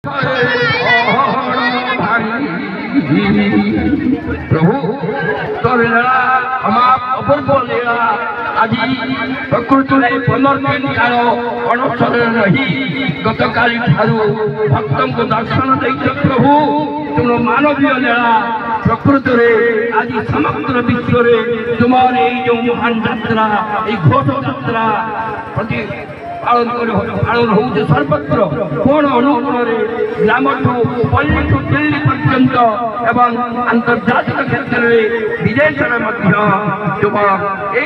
प्रभु तोर लीला अपूर्व लीला आज प्रकृति में 15 दिन काल अणसर रही गतकाली भक्त को दर्शन दे प्रभु तुम मानवीय लीला प्रकृति में आज समग्र विश्व में तुम्हारे जो महान यात्रा घोष यात्रा प्रति पालन हो सर्वत्र कोण अनुकूल ग्राम पल्ली दिल्ली पर्यंत एवं अंतर्जातिक क्षेत्र में विदेश तुम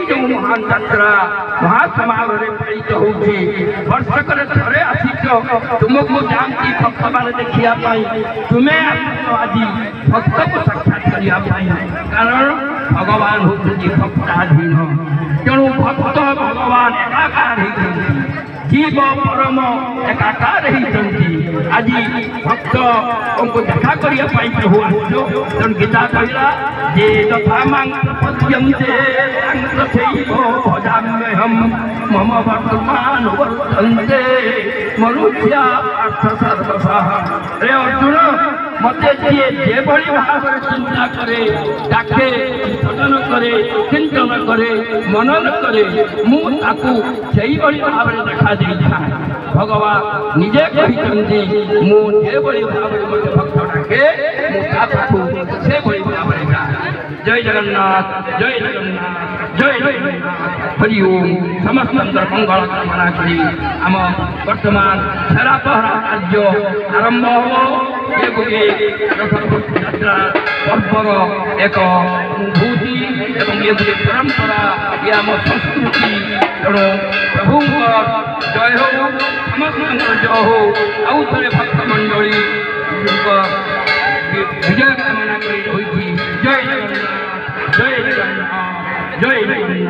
जो महान यात्रा महासमारोह पालित हो वर्षक थे आसिच तुमको जाती भक्त मान देखापी तुम्हें आज भक्त को साक्षात करने कारण भगवान होती भक्ताधीन तेणु भक्त भगवान एकाकार जीव परम एकाकार आज भक्त को देखा करने प्रभु आसो गीता कहला जे तथा पद्यन्ते भजाम्यहम मम वर्तमान वर्तन्ते मनुष्या पार्थ सर्वथा रे अर्जुन मते जे भाव में चिंता करे डाके भजन करे चिंतन करे मनन करे मुझे भाव में देखा भगवान निजे कहते मुझे भाव में भक्त डाके मुझे भाव में जय जगन्नाथ जय जगन्नाथ जय जगन्नाथ हरि ओम समस्त मंगल कामना करी आम वर्तमान छेरा पहरा कार्य आरंभ हो यात्रा पर्वर एक अनुभूति एवं ये परंपरा ये आम संस्कृति तेणु प्रभु जय हो समस्त जय हो आउ थे भक्त मंडली विजय कामना करी जय जगन्नाथ जय जगन्नाथ जय जगन्नाथ।